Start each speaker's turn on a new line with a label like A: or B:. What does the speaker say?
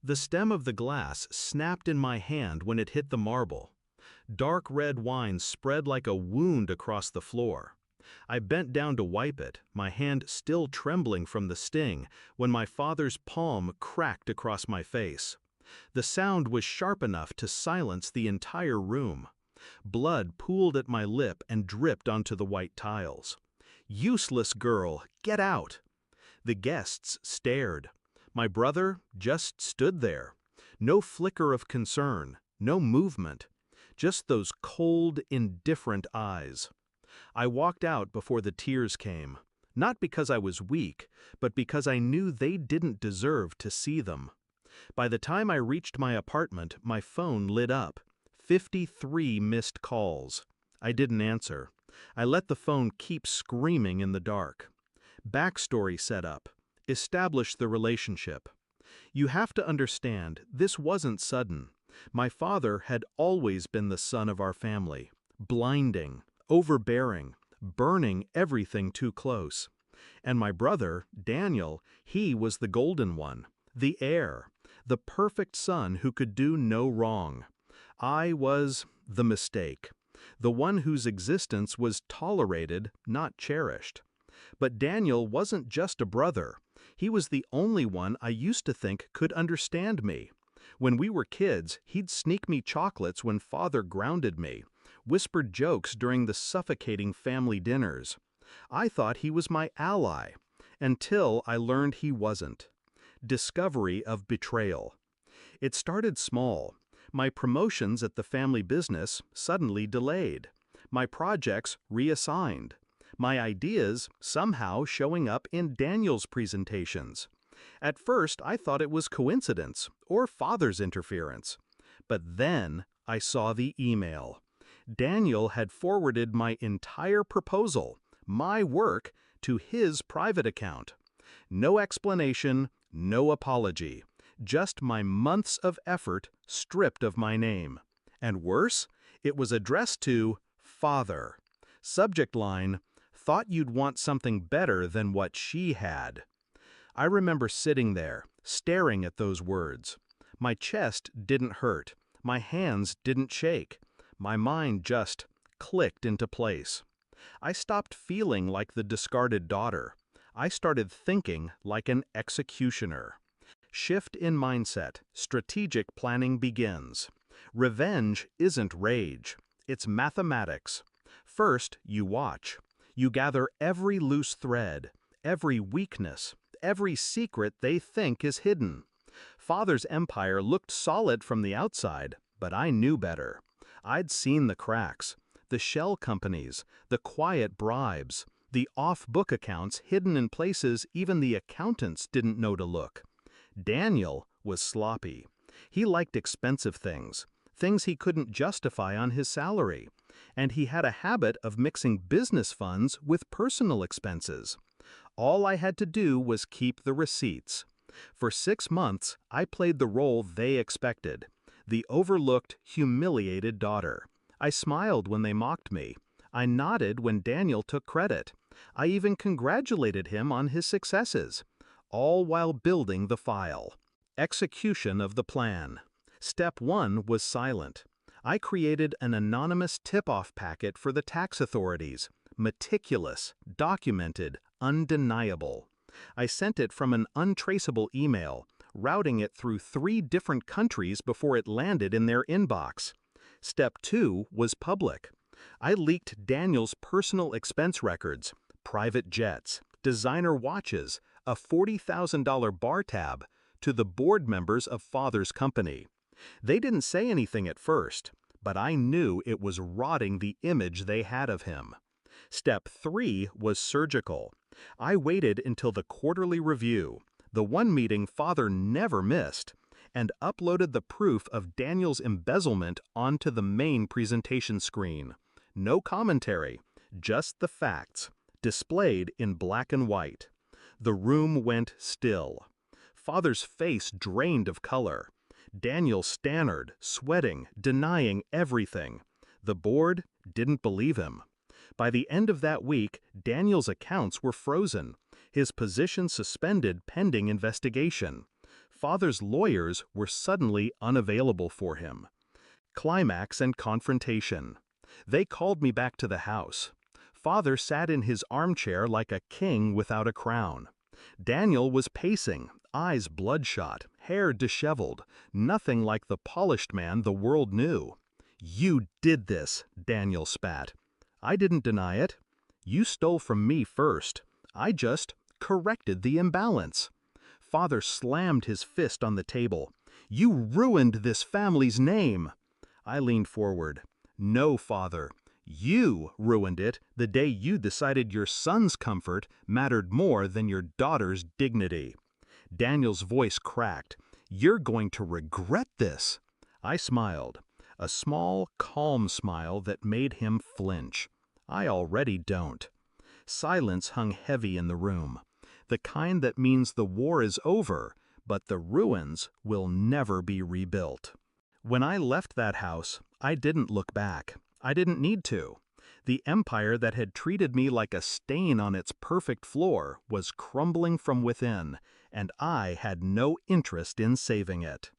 A: The stem of the glass snapped in my hand when it hit the marble. Dark red wine spread like a wound across the floor. I bent down to wipe it, my hand still trembling from the sting, when my father's palm cracked across my face. The sound was sharp enough to silence the entire room. Blood pooled at my lip and dripped onto the white tiles. "Useless girl, get out!" The guests stared. My brother just stood there. No flicker of concern, no movement. Just those cold, indifferent eyes. I walked out before the tears came. Not because I was weak, but because I knew they didn't deserve to see them. By the time I reached my apartment, my phone lit up. 53 missed calls. I didn't answer. I let the phone keep screaming in the dark. Backstory set up. Establish the relationship. You have to understand, this wasn't sudden. My father had always been the son of our family. Blinding, overbearing, burning everything too close. And my brother, Daniel, he was the golden one, the heir, the perfect son who could do no wrong. I was the mistake, the one whose existence was tolerated, not cherished. But Daniel wasn't just a brother. He was the only one I used to think could understand me. When we were kids, he'd sneak me chocolates when father grounded me, whispered jokes during the suffocating family dinners. I thought he was my ally, until I learned he wasn't. Discovery of betrayal. It started small. My promotions at the family business suddenly delayed. My projects reassigned. My ideas somehow showing up in Daniel's presentations. At first, I thought it was coincidence or father's interference. But then I saw the email. Daniel had forwarded my entire proposal, my work, to his private account. No explanation, no apology. Just my months of effort stripped of my name. And worse, it was addressed to Father. Subject line, "Thought you'd want something better than what she had." I remember sitting there, staring at those words. My chest didn't hurt. My hands didn't shake. My mind just clicked into place. I stopped feeling like the discarded daughter. I started thinking like an executioner. Shift in mindset, strategic planning begins. Revenge isn't rage, it's mathematics. First, you watch. You gather every loose thread, every weakness, every secret they think is hidden. Father's empire looked solid from the outside, but I knew better. I'd seen the cracks, the shell companies, the quiet bribes, the off-book accounts hidden in places even the accountants didn't know to look. Daniel was sloppy. He liked expensive things, things he couldn't justify on his salary, and he had a habit of mixing business funds with personal expenses. All I had to do was keep the receipts. For 6 months, I played the role they expected, the overlooked, humiliated daughter. I smiled when they mocked me. I nodded when Daniel took credit. I even congratulated him on his successes, all while building the file. Execution of the plan. Step 1 was silent. I created an anonymous tip-off packet for the tax authorities. Meticulous, documented, undeniable. I sent it from an untraceable email, routing it through 3 different countries before it landed in their inbox. Step 2 was public. I leaked Daniel's personal expense records, private jets, designer watches, a $40,000 bar tab, to the board members of Father's company. They didn't say anything at first, but I knew it was rotting the image they had of him. Step 3 was surgical. I waited until the quarterly review, the one meeting Father never missed, and uploaded the proof of Daniel's embezzlement onto the main presentation screen. No commentary, just the facts, displayed in black and white. The room went still. Father's face drained of color. Daniel stammered, sweating, denying everything. The board didn't believe him. By the end of that week, Daniel's accounts were frozen, his position suspended pending investigation. Father's lawyers were suddenly unavailable for him. Climax and confrontation. They called me back to the house. Father sat in his armchair like a king without a crown. Daniel was pacing, eyes bloodshot, hair disheveled, nothing like the polished man the world knew. "You did this," Daniel spat. "I didn't deny it. You stole from me first. I just corrected the imbalance." Father slammed his fist on the table. "You ruined this family's name." I leaned forward. "No, Father. You ruined it the day you decided your son's comfort mattered more than your daughter's dignity." Daniel's voice cracked. "You're going to regret this." I smiled. A small, calm smile that made him flinch. I already don't. Silence hung heavy in the room. The kind that means the war is over, but the ruins will never be rebuilt. When I left that house, I didn't look back. I didn't need to. The empire that had treated me like a stain on its perfect floor was crumbling from within, and I had no interest in saving it.